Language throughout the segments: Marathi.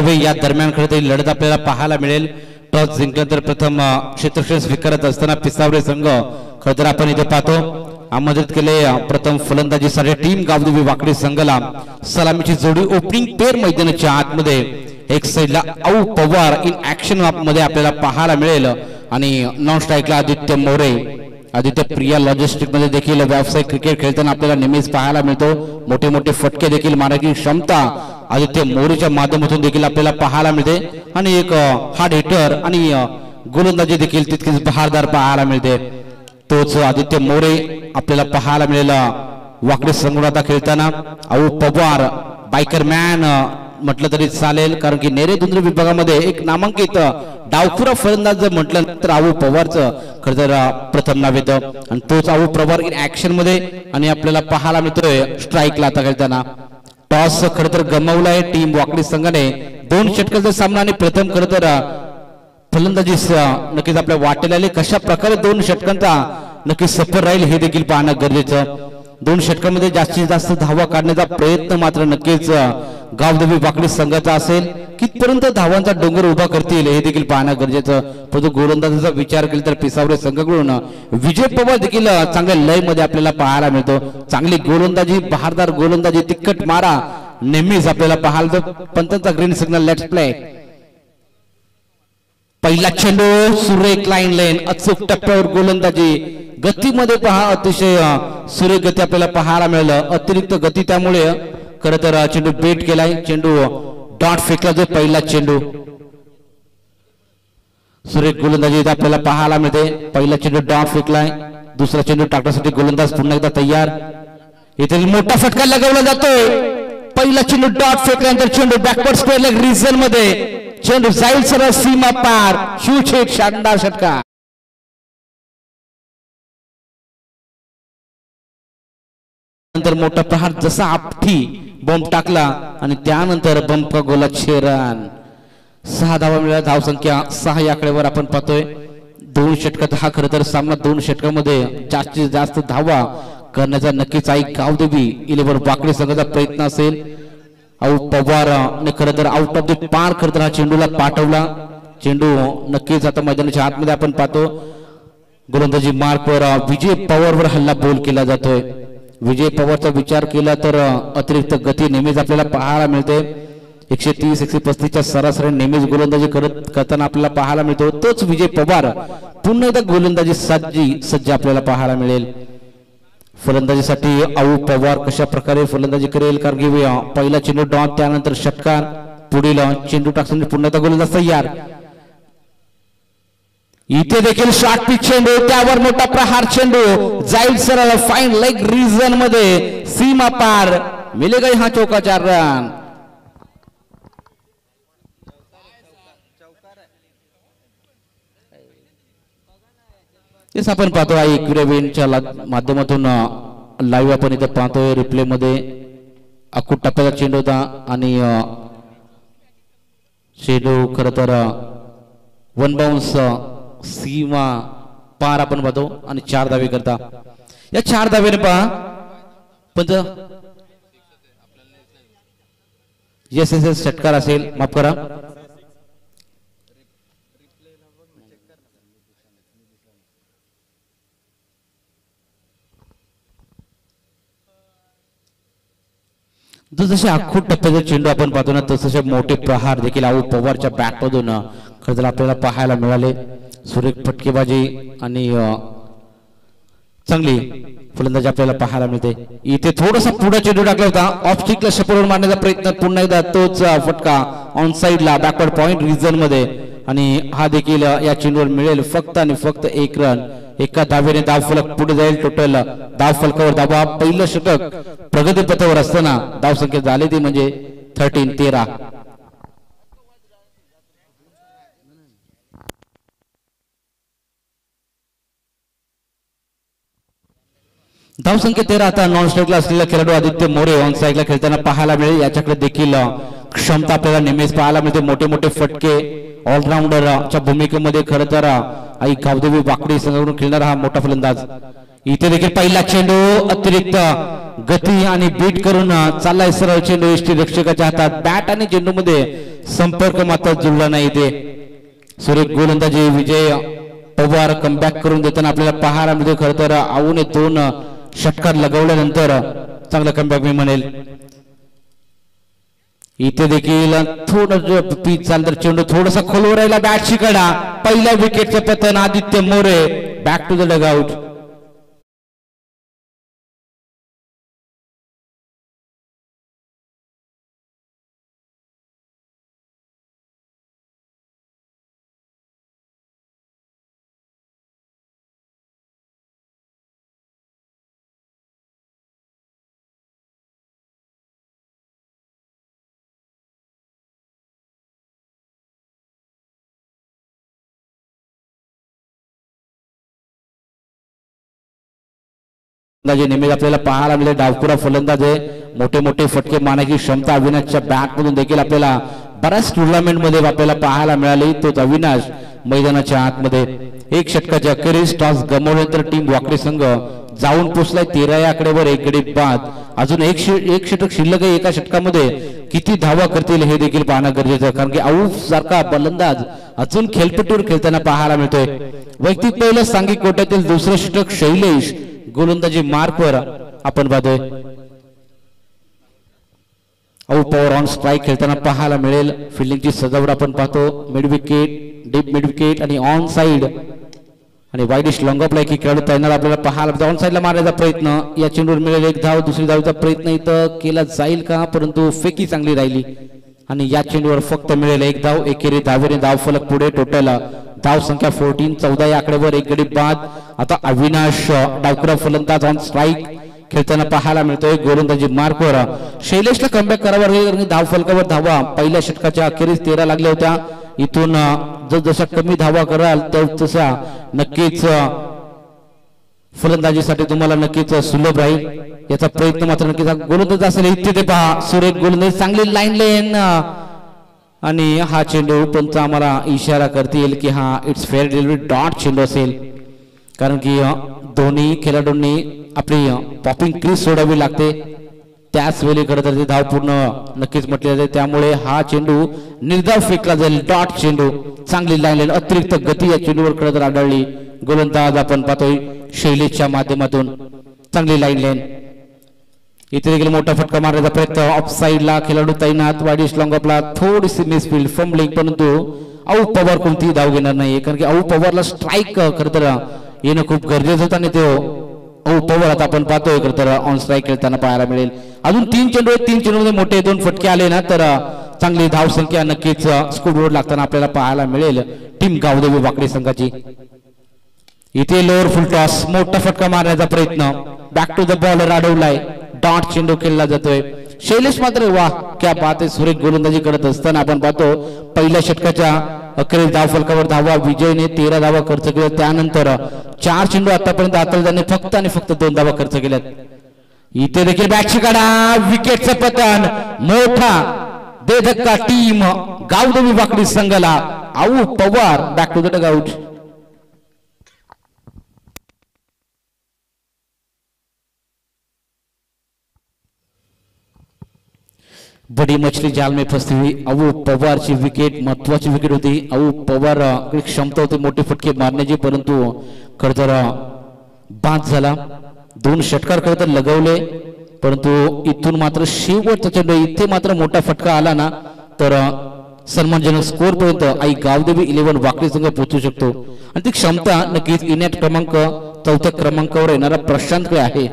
या दरम्यान खरं तर लढत आपल्याला पाहायला मिळेल। टॉस जिंकल्यानंतर प्रथम क्षेत्ररक्षण स्वीकारत असताना पिसावरे संघ खरं तर आपण इथे पाहतो आमंत्रित केले प्रथम फलंदाजीसाठी टीम गावदेवी वाकडी संघाला सलामीची जोडी ओपनिंग पेअर मैदानाच्या आतमध्ये एक साइडला आऊ पवार इन ऍक्शन मध्ये आपल्याला पाहायला मिळेल आणि नॉन स्ट्राईकला आदित्य मोरे। आदित्य प्रिया लॉजिस्टिक मध्ये देखील व्यावसायिक क्रिकेट खेळताना आपल्याला नेहमीच पाहायला मिळतो। मोठे मोठे फटके देखील मारण्याची क्षमता आदित्य मोरेच्या माध्यमातून देखील आपल्याला पाहायला मिळते आणि एक हार्ड हिटर आणि गोलंदाजी देखील तितकीच बहारदार पाहायला मिळते। तोच आदित्य मोरे आपल्याला पाहायला मिळेल वाकडी संघात खेळताना। आऊ पवार बायकर मॅन म्हटलं तरी चालेल कारण की नेरे दुंद्रे विभागामध्ये एक नामांकित डावखुरा फलंदाज जर म्हटलं तर आऊ पवारचं खरं तर प्रथम नाव येतं आणि तोच आऊ पवार इन ऍक्शन मध्ये आणि आपल्याला पाहायला मिळतोय स्ट्राईकला आता खेळताना। टॉस खरं तर गमावलाय टीम वाकडी संघाने 2 षटकांचा सामना आणि प्रथम खरं तर फलंदाजी नक्कीच आपल्या वाटेला आले कशा प्रकारे 2 षटकांचा नक्कीच सफर राहील हे देखील पाहणं गरजेचं। 2 षटकांमध्ये जास्तीत जास्त धावा काढण्याचा प्रयत्न मात्र नक्कीच गावदेवी वाकडी संघाचा असेल। कितपर्यंत धावांचा डोंगर उभा करतील हे देखील पाहणं गरजेचं। परंतु गोलंदाजीचा विचार केला तर पिसावरे संघाकडून विजय पवार देखील चांगल्या लय मध्ये आपल्याला पाहायला मिळतो। चांगली गोलंदाजी बहारदार गोलंदाजी तिखट मारा नेहमीच आपल्याला पाहायला पंतांचा ग्रीन सिग्नल लेट्स प्ले। पहिला चेंडू सुरेख लाईन लेन अचूक टप्प्यावर गोलंदाजी गतीमध्ये पहा अतिशय सुरेख गती आपल्याला पाहायला मिळालं अतिरिक्त गती त्यामुळे खरं तर चेंडू बेट केलाय। चेंडू डॉट फेकला जो पहिला चेंडू सुरेख गोलंदाजी आपल्याला पाहायला मिळते। पहिला चेंडू डॉट फेकलाय दुसरा चेंडू टाकण्यासाठी गोलंदाज पुन्हा एकदा तयार। इथे मोठा फटका लगावला जातोय। पहिला चेंडू डॉट फेकल्यानंतर चेंडू बॅकवर्ड स्क्वेअर लेग रिजन मध्ये चेंडू जाईल सरळ सीमा पार शूच एक शानदार षटकार। नंतर मोठा प्रहार जसा आपठी बॉम्ब टाकला आणि त्यानंतर बंप गोला छेरन 6 धावा मिळाल्या। धाव संख्या 6 या आकड्यावर आपण पाहतोय। 2 षटकात हा खरं तर सामना 2 षटकामध्ये जास्तीत जास्त धावा करण्याचा नक्कीच आई गावदेवी 11 वाकडी संघाचा प्रयत्न असेल। आऊ पवार ने खरं तर आउट ऑफ द पार्क खरं तर हा चेंडूला पाठवला। चेंडू नक्कीच आता मैदानाच्या आतमध्ये आपण पाहतो गोलंदाजी मार्कवर विजय पवारवर हल्ला बोल केला जातोय। विजय पवारचा विचार केला तर अतिरिक्त गती नेहमीच आपल्याला पाहायला मिळते। 130 135 च्या सरासरी नेहमीच गोलंदाजी करताना आपल्याला पाहायला मिळतो। तोच विजय पवार पुन्हा एकदा गोलंदाजी सज्ज आपल्याला पाहायला मिळेल। फलंदाजीसाठी आऊ पवार कशा प्रकारे फलंदाजी करेल कारण की पहिला चेंडू डॉट त्यानंतर षटकार पुढील चेंडू टाकून पुन्हा एकदा गोलंदाज तयार। इथे देखील शॉर्ट पिच चेंडू त्यावर मोठा प्रहार चेंडू जाईल सरळ फाईन लेग रिजन मध्ये सीमा पार मिलेगा हा चौका 4 रन। तेच आपण पाहतो इक्विरेवेंटच्या माध्यमातून लाईव्ह आपण इथे पाहतोय रिप्ले मध्ये अकूट टप्प्याचा चेंडू होता आणि चेंडू खरं तर 1 बाउन्स सीमा पार आपण पाहतो आणि 4 धावे करता। या 4 धावेने पहा पण येस षटकार असेल माफ करा। जसे अख्खूट टप्प्याचे चेंडू आपण पाहतो ना तसे मोठे प्रहार देखील आऊ पवारच्या बॅट मधून खरं तर आपल्याला पाहायला मिळाले। सुरेख फटकेबाजी आणि चांगली फलंदाजी आपल्याला पाहायला मिळते। इथे थोडासा पुढे चेंडू टाकला होता ऑफ स्टिकला शपळून मारण्याचा प्रयत्न पुन्हा एकदा तोच फटका ऑन साइडला बॅकवर्ड पॉइंट रिजन मध्ये आणि हा देखील या चेंडूवर मिळेल फक्त आणि फक्त 1 रन। एका धावेने धावफलक पुढे जाईल। टोटल धावफलकावर धावा पहिलं षटक प्रगतीपथावर असताना धाव संख्या झाली ती म्हणजे 13 धाव संख्या 13 आता नॉन स्ट्राईकला असलेला खेळाडू आदित्य मोरे ऑन साइडला खेळताना पाहायला मिळेल। याच्याकडे देखील क्षमता आपल्याला नेहमीच पाहायला मिळते। मोठे मोठे फटके ऑलराऊंडरच्या भूमिकेमध्ये खरं तर आई गावदेवी वाकडी संघाकडून खेळणारा हा मोठा फलंदाज। इथे देखील पहिला चेंडू अतिरिक्त गती आणि बीट करून चाललाय सरळ चेंडू यष्टी रक्षकाच्या हातात। बॅट आणि चेंडू मध्ये संपर्क मात्र जुळला नाही ते सुरेख गोलंदाजी विजय पवार कमबॅक करून देताना आपल्याला पाहायला मिळते खरं तर आऊने 2 षटकार लगवल्यानंतर चांगला कमबॅक मी म्हणेल इथे देखील थोडं पीच चाल तर चेंडू थोडासा खोलवर राहिला बॅटची कडा पहिल्या विकेटचे पतन Aditya More back to the dugout नेहमीच आपल्याला पाहायला मिळेल डावखुरा फलंदाज आहे मोठे मोठे फटके मारण्याची क्षमता अविनाशच्या बॅट मधून देखील आपल्याला बऱ्याच टुर्नामेंट मध्ये आपल्याला पाहायला मिळाली तोच अविनाश मैदानाच्या आतमध्ये 1 षटकाच्या अखेरीस टॉस गमावल्यानंतर टीम वाकडे संघ जाऊन पोहोचलाय 13 या आकड्यावर 1 गडी बाद अजून एक षटक शिल्लक आहे एका षटकामध्ये किती धावा करतील हे देखील पाहणं गरजेचं आहे कारण की आऊफ सारखा फलंदाज अजून खेळपट्टीवर खेळताना पाहायला मिळतोय वैयक्तिक पहिलं सांघिक कोट्यातील दुसरं षटक शैलेश गोलंदाजी मार्कवर आपण पाहतोय पॉवर ऑन स्ट्राइक खेळताना पाहायला मिळेल फिल्डिंगची सजावट आपण पाहतो mid wicket deep mid wicket आणि ऑन साइड आणि वाईडिश लॉंग ऑफ लाईक खेळाडू तैनात आपल्याला पाहायला ऑन साइडला मारण्याचा प्रयत्न या चेंडूवर मिळेल 1 धाव दुसरी धावचा प्रयत्न इथं केला जाईल का परंतु फेकी चांगली राहिली आणि या चेंडूवर फक्त मिळेल 1 धाव एकेरी धावेने धाव फलक पुढे टोटल धाव संख्या 14 14 या आकड्यावर 1 गडी बाद आता अविनाश डावखुरा फलंदाज ऑन स्ट्राइक खेळताना पाहायला मिळतोय गोलंदाजी मार्कवर शैलेशला कमबॅक करावा लागेल धाव फलकावर धावा पहिल्या षटकाच्या अखेरीस 13 लागल्या होत्या इथून जसं कमी धावा कराल तसा नक्कीच फलंदाजीसाठी तुम्हाला नक्कीच सुलभ राहील याचा प्रयत्न मात्र नक्कीच गोलंदाज असेल इथे ते पहा सुरेख गोलंदाज चांगली लाईन आणि हा चेंडू पंच आम्हाला इशारा करतील की हा इट्स फेअर डिलिव्हरी डॉट चेंडू असेल कारण की दोन्ही खेळाडूंनी आपली पॉपिंग क्रीज सोडावी लागते त्याच वेळी खरं तर धाव पूर्ण नक्कीच म्हटले जाते त्यामुळे हा चेंडू निर्धाव फेकला जाईल डॉट चेंडू चांगली लाईन अतिरिक्त गती या चेंडूवर खरं तर आढळली गोलंदाज आपण पाहतोय शैलेशच्या माध्यमातून चांगली लाईन इथे देखील मोठा फटका मारण्याचा प्रयत्न ऑफ साइडला खेळाडू तैनात वाईडिश लॉंग ऑफला थोडीशी मिसफील्ड फंबलिंग परंतु आऊफ पवार कोणतीही धाव घेणार नाही कारण की आऊफ पवारला स्ट्राईक खरं तर येणं खूप गरजेचं होतं आणि तो पवार आता आपण पाहतोय खरं तर ऑन स्ट्राईक खेळताना पाहायला मिळेल अजून 3 चेंडू आहेत 3 चेंडूमध्ये मोठे 2 फटके आले ना तर चांगली धाव संख्या नक्कीच स्कोरबोर्ड लागताना आपल्याला पाहायला मिळेल टीम गावदेवी वाकडे संघाची इथे लोअर फुल टॉस मोठा फटका मारण्याचा प्रयत्न बॅक टू द बॉलर अडवलाय डॉट चेंडू खेळला जातोय शैलेश मात्र वाह क्या बात आहे सुरेख गोलंदाजी करत असताना आपण पाहतो पहिल्या षटकाच्या अखेरीस धाव फलकावर धावा विजयने 13 धावा खर्च केल्या त्यानंतर 4 चेंडू आतापर्यंत आतलदाने फक्त आणि फक्त 2 धावा खर्च केल्यात इथे देखील बॅटची काढा विकेटचं पतन मोठा बेधक्का टीम गावदेवी वाकडी संघाला आऊफ Pawar back to the dugout बड़ी मछली जाल में फंसी हुई आऊफ पवार ची विकेट महत्वाची विकेट होती आऊफ पवार क्षमता होती मोठे फटके मारण्याची परंतु खरं तर बाद झाला 2 षटकार खरं तर लगवले परंतु इथून मात्र शेवटचा चेंडू इथे मात्र मोठा फटका आला ना तर सन्मानजनक स्कोर पर्यंत आई गावदेवी 11 वाकडी संघ पोहोचू शकतो आणि ती क्षमता नक्कीच इनॅट क्रमांक 4थ्या क्रमांकावर येणारा प्रशांतकडे आहे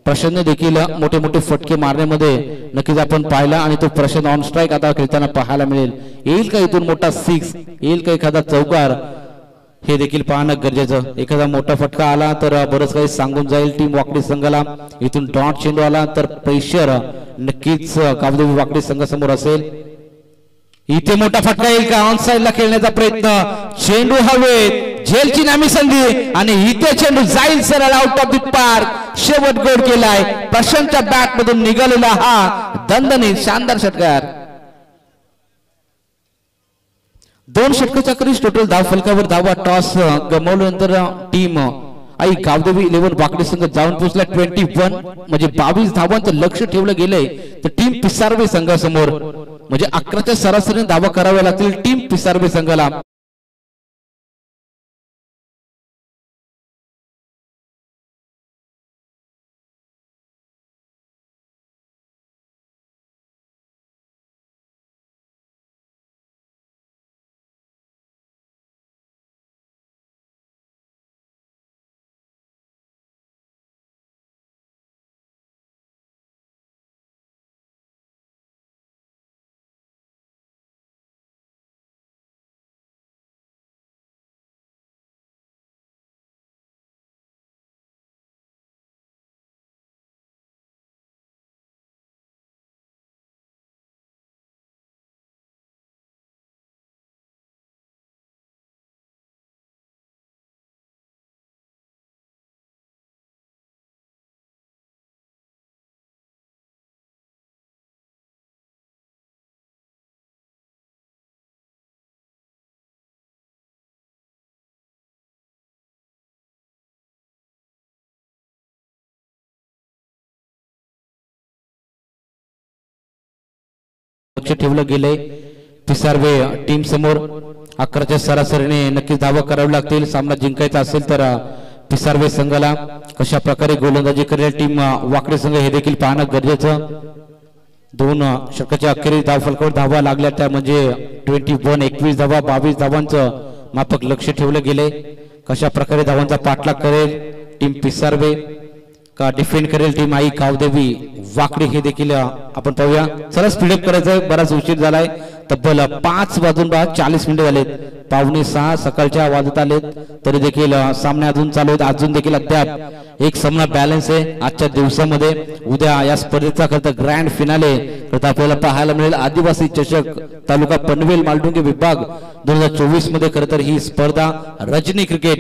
प्रशांतने देखील मोठे मोठे फटके मारण्यामध्ये नक्कीच आपण पाहिला आणि तो प्रशांत ऑन स्ट्राइक आता खेळताना पाहायला मिळेल येईल का इथून मोठा 6 येईल का एखादा चौकार हे देखील पाहणं गरजेचं एखादा मोठा फटका आला तर बरंच काही सांगून जाईल टीम वाकडी संघाला इथून डॉट चेंडू आला तर प्रेशर नक्कीच गावदेवी वाकडी संघासमोर असेल इथे मोठा फटका येईल का ऑन साइडला खेळण्याचा प्रयत्न चेंडू हवेत झेलची नामी संधी आणि इथे चेंडू जाईल सरळ आउट ऑफ द पार्क शेवट गोल केलाय प्रशांतच्या बॅट मधून निघालेला हा दणदणीत शानदार षटकार 2 षटकाच्या करीस टोटल धाव फलकावर धावा टॉस गमावल्यानंतर टीम आई गावदेवी 11 वाकडी संघ जाऊन पोहोचला 21 म्हणजे 22 धावांचं लक्ष ठेवलं गेलंय तर टीम पिसारवे संघासमोर म्हणजे 11च्या सरासरीने धावा कराव्या लागतील टीम पिसारबे संघाला. लक्ष ठेवलं गेले पिसारवे टीम समोर 11च्या सरासरीने नक्कीच धावा करावी लागतील. सामना जिंकायचा असेल तर पिसारवे संघाला कशा प्रकारे गोलंदाजी करेल टीम वाकडे संघ हे देखील पाहणं गरजेचं. 2 षटकाच्या अखेरीस धावफलकावर धावा लागल्या त्या म्हणजे 21 धावा 22 धावांचं मापक लक्ष ठेवलं गेले. कशा प्रकारे धावांचा पाठलाग करेल टीम पिसारवे का डिफेंड करेल टीम आई कावदेवी वाकडे हे देखील आपण पाहूया. चला स्पीडअप करायचंय, बराच उशीर झालाय. तब्बल 5 वाजून 40 मिनिटं झालेत. 5:45 सकाळच्या वाजत आलेत तरी देखील सामने अजून चालू आहेत. अजून देखील अद्याप एक सामना बॅलन्स आहे आजच्या दिवसामध्ये. उद्या या स्पर्धेचा खरं तर ग्रँड फिनाले आपल्याला पाहायला मिळेल. आदिवासी चषक तालुका पनवेल मालडुंगी विभाग 2024 मध्ये खरं तर ही स्पर्धा रजनी क्रिकेट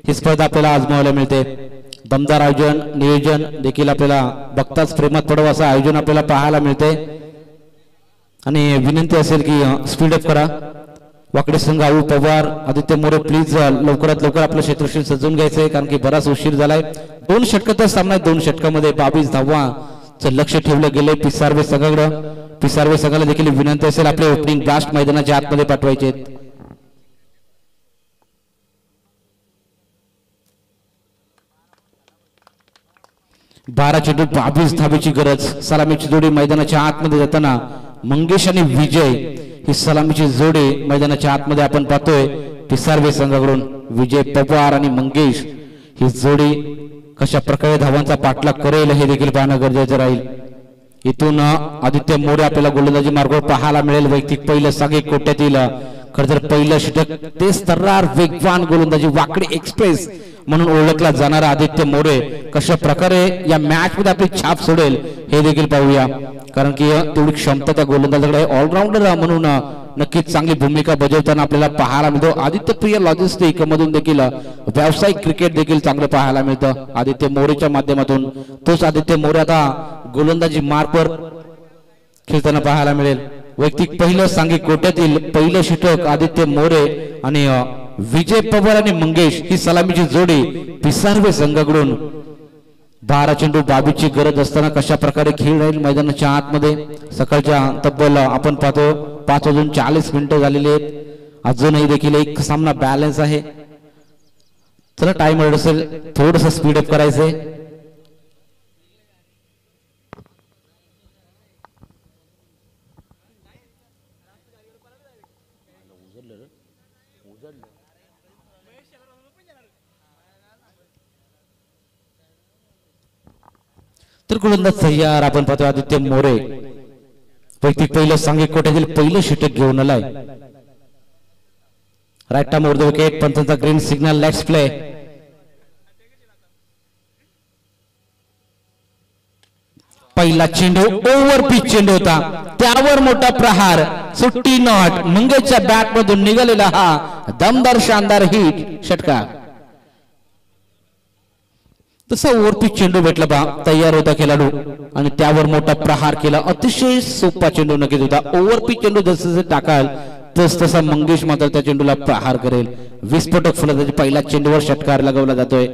ही स्पर्धा आपल्याला आजमावायला मिळते. दमदार आयोजन नियोजन देखील आपल्याला बघताच प्रेमात पडावं असं आयोजन आपल्याला पाहायला मिळते. आणि विनंती असेल की स्पीडअप करा. वाकडे संघ आऊ पवार आदित्य मोरे प्लीज लवकरात लवकर आपलं क्षेत्रक्षण सजवून घ्यायचंय कारण की बराच उशीर झालाय. 2 षटकाचा सामना 2 षटकामध्ये 22 धावांचं लक्ष ठेवलं गेले पिसारवे संघाकडे. पिसारवे संघाला देखील विनंती असेल आपले ओपनिंग ब्लास्ट मैदानाच्या आतमध्ये पाठवायचे. 12 चेंडू 22 धावेची गरज. सलामीची जोडी मैदानाच्या आतमध्ये जाताना मंगेश आणि विजय ही सलामीची जोडी मैदानाच्या आतमध्ये आपण पाहतोय पिसारवे संघाकडून. विजय पवार आणि मंगेश ही जोडी कशा प्रकारे धावांचा पाठलाग करेल हे देखील पाहणं गरजेचं राहील. इथून आदित्य मोरे आपल्याला गोलंदाजी मार्गावर पाहायला मिळेल. वैयक्तिक पहिलं सागे कोट्यातील खरं तर पहिलं षटक तेच तर्रार वेगवान गोलंदाजी वाकडे एक्सप्रेस म्हणून ओळखला जाणारा आदित्य मोरे कशा प्रकारे या मॅच मध्ये आपली छाप सोडेल हे देखील पाहूया. कारण की तेवढी क्षमता त्या गोलंदाजाकडे ऑलराऊंडर म्हणून नक्कीच चांगली भूमिका बजावताना आपल्याला पाहायला मिळतो. आदित्य प्रिय लॉजिस्टिक मधून देखील व्यावसायिक क्रिकेट देखील चांगलं पाहायला मिळतं आदित्य मोरेच्या माध्यमातून. तोच आदित्य मोरे आता गोलंदाजी मार्कवर खेळताना पाहायला मिळेल. वैयक्तिक पहिलं सांघिक कोट्यातील पहिलं षटक आदित्य मोरे आणि विजय पवार आणि मंगेश ही सलामीची जोडी पिसारवे संघाकडून. 12 चेंडू 22 ची गरज असताना कशा प्रकारे खेळ राहील मैदानाच्या आतमध्ये. सकाळच्या तब्बल आपण पाहतो 5:40 झालेले आहेत. अजूनही देखील एक सामना बॅलन्स आहे. चला टाइम असेल थोडस स्पीडअप करायचंय. तर गोलंदाज तयार आपण पाहतो आदित्य मोरे. वैयक्तिक पहिलं सांघिक कोट्यातील पहिलं षटक घेऊन आलाय. Right arm over the wicket. पंचांचा ग्रीन सिग्नल. Let's play. पहिला चेंडू ओव्हर पिच चेंडू होता त्यावर मोठा प्रहार. सुट्टी नॉट मंगेशच्या बॅट मधून निघालेला हा दमदार शानदार हिट षटकार. तसा ओव्हरपिच चेंडू भेटला बा तयार होता खेळाडू आणि त्यावर मोठा प्रहार केला. अतिशय सोपा चेंडू नक्कीच होता. ओव्हरपिच चेंडू जसं टाकाल तसा मंगेश मात्र त्या चेंडूला प्रहार करेल. विस्फोटक फलंदाजी पहिल्या चेंडूवर षटकार लगावला जातोय.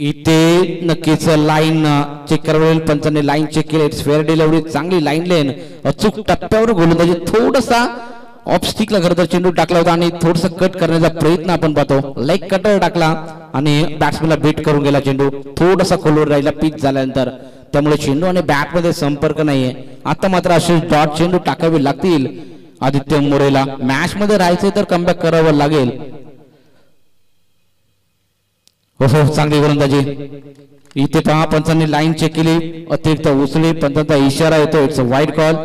इथे नक्कीच लाईन चेक करावी पंचांनी लाईन चेक केली फेअर डिलिव्हरी चांगली लाईन लेन अचूक टप्प्यावर गोलंदाजी थोडासा ऑफ स्टिकला खरं तर चेंडू टाकला होता आणि थोडस कट करण्याचा प्रयत्न आपण पाहतो लेग कटर टाकला आणि बॅट्समॅनला बीट करून गेला चेंडू थोडासा खोलवर राहिला पिच झाल्यानंतर त्यामुळे चेंडू आणि बॅट मध्ये संपर्क नाहीये आता मात्र असे डॉट चेंडू टाकावे लागतील आदित्य मोरेला मॅच मध्ये राहायचे तर कमबॅक करावं लागेल हो चांगली गोलंदाजी इथे पहा पंचांनी लाईन चेक केली अतिरिक्त उसळी पंचांचा इशारा येतो it's a wide call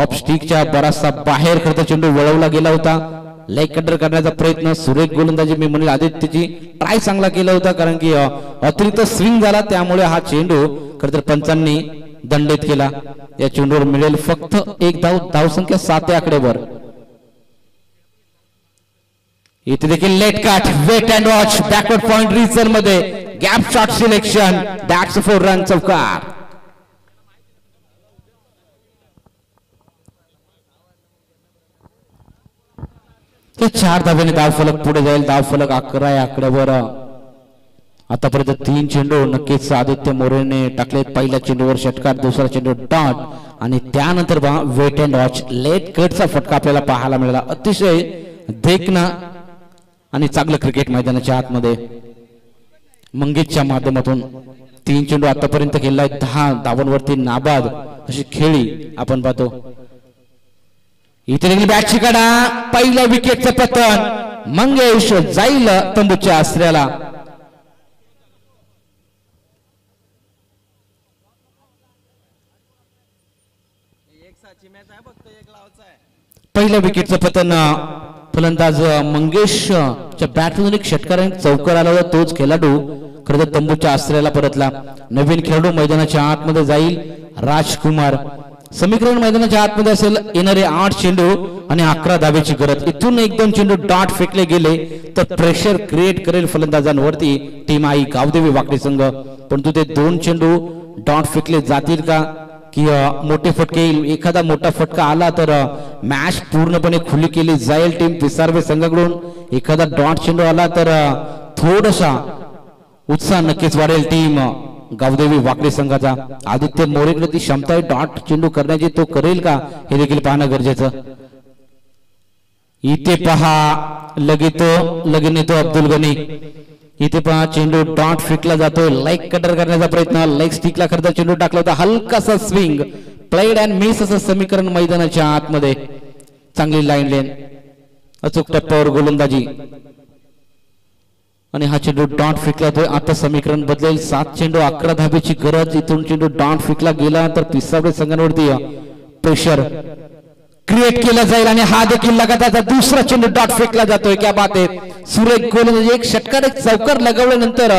off स्टिकच्या बराचसा बाहेर खरं चेंडू वळवला गेला होता लेग कटर करण्याचा प्रयत्न सुरेख गोलंदाजी मी म्हणेल आदित्यची ट्राय चांगला केला होता कारण की अतिरिक्त स्विंग झाला त्यामुळे हा चेंडू खरं तर पंचांनी दंडित केला या चेंडूवर मिळेल फक्त एक धावसंख्या 7 आकडेवर इथे देखील late cut wait and watch backward point region मध्ये gap shot selection that's 4 run चौकार ते 4 धाब्याने धाव फलक पुढे जाईल धाव फलक 11 या आकड्यावर आतापर्यंत 3 चेंडू नक्कीच आदित्य मोरेने टाकलेत पहिल्या चेंडूवर षटकार दुसरा चेंडू डॉट आणि त्यानंतर वेट अँड वॉच लेट कटचा फटका आपल्याला पाहायला मिळाला अतिशय देखणा आणि चांगलं क्रिकेट मैदानाच्या आतमध्ये मंगेशच्या माध्यमातून 3 चेंडू आतापर्यंत केलाय 10 धावांवरती नाबाद अशी खेळी आपण पाहतो इथे देखील बॅटची कडा पहिल्या विकेटचं पतन मंगेश जाईल तंबूच्या आश्रयाला पहिल्या विकेटचं पतन फलंदाज मंगेशच्या बॅटमधून एक षटकाराने चौकार आला होता तोच खेळाडू खरं तर तंबूच्या आश्रयाला परतला नवीन खेळाडू मैदानाच्या आतमध्ये जाईल राजकुमार समीकरण मैदानाच्या आतमध्ये असेल येणारे 8 चेंडू आणि 11 धाब्याची गरज इथून 1-2 चेंडू डॉट फेकले गेले तर प्रेशर क्रिएट करेल फलंदाजांवरती टीम आई गावदेवी वाकडी संघ परंतु ते 2 चेंडू डॉट फेकले जातील का की मोठे फटके एखादा मोठा फटका आला तर मॅच पूर्णपणे खुली केली जाईल टीम पिसारवे संघाकडून एखादा डॉट चेंडू आला तर थोडासा उत्साह नक्कीच वाढेल टीम गावदेवी वाकडी संघाचा आदित्य मोरेकडे ती क्षमता आहे डॉट चेंडू करण्याची तो करेल का हे देखील पाहणं गरजेचं इथे पहा लगीन येतो अब्दुल गनी इथे पहा चेंडू डॉट फेकला जातोय लेग कटर करण्याचा प्रयत्न लेग स्टिकला खरं चेंडू टाकला होता हलकासा स्विंग प्लेड अँड मिस असं समीकरण मैदानाच्या आतमध्ये चांगली लाईन लेन अचूक टप्प्यावर गोलंदाजी आणि हा चेंडू डॉट फेकला जातोय आता समीकरण बदलेल 7 चेंडू 11 धाब्याची गरज इथून चेंडू डॉट फेकला गेला तर पिसावडे संघांवरती प्रेशर क्रिएट केला जाईल आणि हा देखील लगातार दुसरा चेंडू डॉट फेकला जातोय क्या बात आहे सुरेख गोलंदाजी एक षटकार एक चौकार लगावल्यानंतर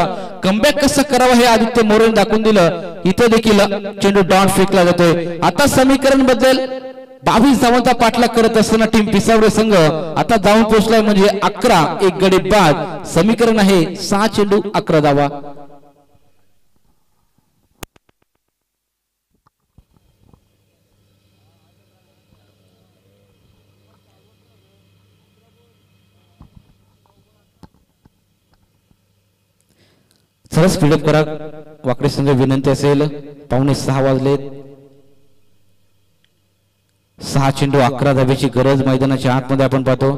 कमबॅक कसं करावं हे आदित्य मोरेने दाखवून दिलं इथे देखील चेंडू डॉट फेकला जातोय आता समीकरण बदलेल 22 धावांचा पाठलाग करत असताना टीम पिसावडे संघ आता जाऊन पोहोचलाय म्हणजे 11 एक गडी बाद समीकरण आहे 6 चेंडू 11 धावा सरळ स्पीडअप करा वाकडी संघ विनंती असेल 5:45 वाजलेत 6 चेंडू 11 धाब्याची गरज मैदानाच्या आतमध्ये आपण पाहतो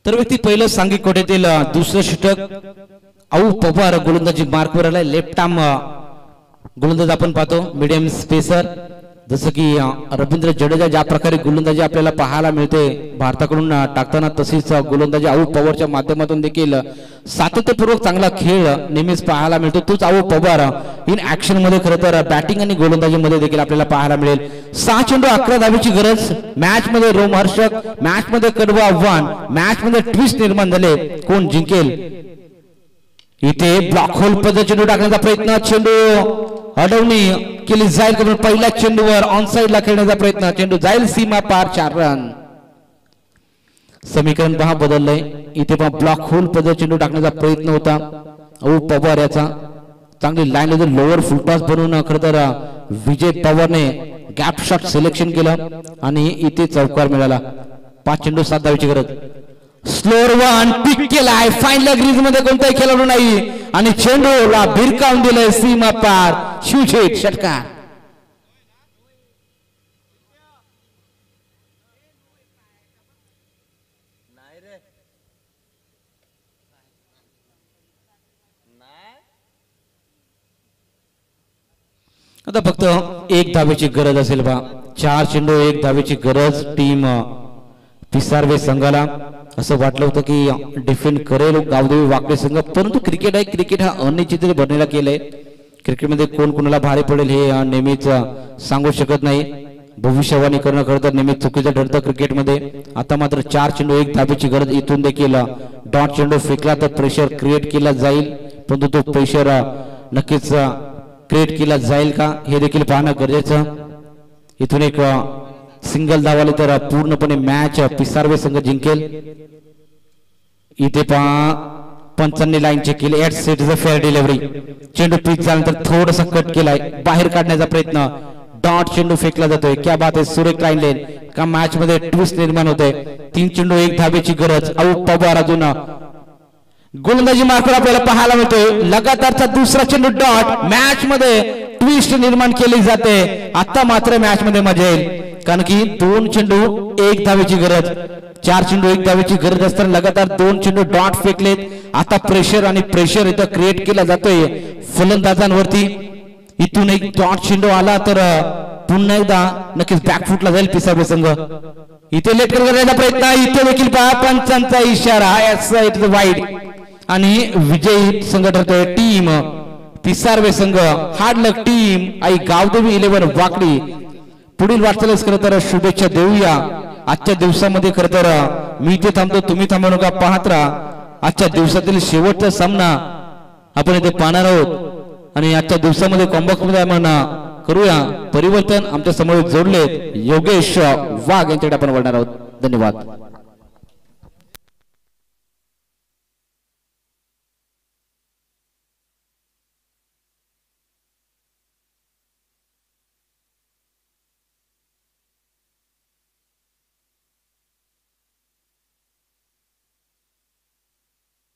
तर व्यक्ती पहिलं सांघिक कोट्यातील दुसरं षटक औ पवार गोलंदाजी मार्कवर आलाय लेफ्ट आर्म गोलंदाज आपण पाहतो मीडियम स्पेसर जसं की रवींद्र जडेजा ज्या प्रकारे गोलंदाजी आपल्याला पाहायला मिळते भारताकडून टाकताना तशीच गोलंदाजी औ पवारच्या माध्यमातून देखील सातत्यपूर्वक चांगला खेळ नेहमीच पाहायला मिळतो तोच औ पवार इन ऍक्शन मध्ये खरं तर बॅटिंग आणि गोलंदाजी मध्ये देखील आपल्याला पाहायला मिळेल 6 चेंडू 11 धाब्याची गरज मॅच मध्ये रोमहर्षक मॅच मध्ये कडवं आव्हान मॅच मध्ये ट्विस्ट निर्माण झाले कोण जिंकेल इथे ब्लॉक होल पद्धत चेंडू टाकण्याचा प्रयत्न चेंडू अडवणी केली जाईल कारण पहिल्या चेंडूवर ऑन साइडला खेळण्याचा प्रयत्न चेंडू जाईल सीमा पार 4 रन समीकरण पहा बदललंय इथे पहा ब्लॉक होल पद्धत चेंडू टाकण्याचा प्रयत्न होता औ पवार याचा चांगली लाईन लोअर फुलटॉस बनवून खरं तर विजय पवारने गॅप शॉट सिलेक्शन केलं आणि इथे चौकार मिळाला. 5 चेंडू 7 धावेची गरज. स्लोअर वन पिक केलाय. फाईनल ग्रीज मध्ये कोणताही खेळाडू नाही आणि चेंडूला भिरकावून दिलंय सीमा पार. शिवशेठ षटकार. आता फक्त 1 धावेची गरज असेल बा. 4 चेंडू 1 धावेची गरज टीम पिसारवे संघाला. असं वाटलं होतं की डिफेंड करेल गावदेवी वाकडे संघ, परंतु क्रिकेट आहे. क्रिकेट हा अनिश्चित बनलेला केलंय. क्रिकेटमध्ये कोण कोणाला भारी पडेल हे नेहमीच सांगू शकत नाही. भविष्यवाणी करणं खरं तर नेहमी चुकीचं ठरतं क्रिकेटमध्ये. आता मात्र 4 चेंडू 1 धावेची गरज. इथून देखील डॉट चेंडू फेकला तर प्रेशर क्रिएट केला जाईल, परंतु तो प्रेशर नक्कीच क्रिएट केला जाईल का हे देखील पाहणं गरजेचं. इथून एक सिंगल धाव आली तर पूर्णपणे मॅच पिसारवे संघ जिंकेल. इथे पंचांनी लाईन चेक केली. At set is a fair delivery. चेंडू पिच झाल्यानंतर थोडासा कट केलाय, बाहेर काढण्याचा प्रयत्न. डॉट चेंडू फेकला जातोय. क्या बात आहे. सुरेख लाईन लेन का मॅच मध्ये ट्विस्ट निर्माण होते. 3 चेंडू 1 धावेची गरज. आऊट पवार अजून गोलंदाजी मार्फत आपल्याला पाहायला मिळतोय. लगातारचा दुसरा चेंडू डॉट. मॅच मध्ये ट्विस्ट निर्माण केली जाते. आता मात्र मॅच मध्ये मजा येईल कारण की 2 चेंडू 1 धावेची गरज. 4 चेंडू 1 धावेची गरज असताना लगातार 2 चेंडू डॉट फेकलेत. आता प्रेशर आणि प्रेशर इथं क्रिएट केला जातोय फलंदाजांवरती. इथून एक डॉट चेंडू आला तर पुन्हा एकदा नक्कीच बॅकफुटला जाईल पिसारवे संघ. इथे लेट करण्याचा प्रयत्न. इथे देखील पहा पंचांचा इशारा. इट इज वाईड आणि विजयी संघ ठरतोय टीम पिसारवे संघ. हार्ड लक टीम आई गावदेवी 11 वाकडी. पुढील वाटचालीस खरं तर शुभेच्छा देऊया. आजच्या दिवसामध्ये खरं तर मी इथे थांबतो, तुम्ही थांबू नका, पाहत राहा. आजच्या दिवसातील शेवटचा सामना आपण इथे पाहणार आहोत आणि आजच्या दिवसामध्ये कॉम्बॅक मध्ये आपण करूया परिवर्तन. आमच्या समोर जोडलेत योगेश वाघ यांच्याकडे आपण वळणार आहोत. धन्यवाद.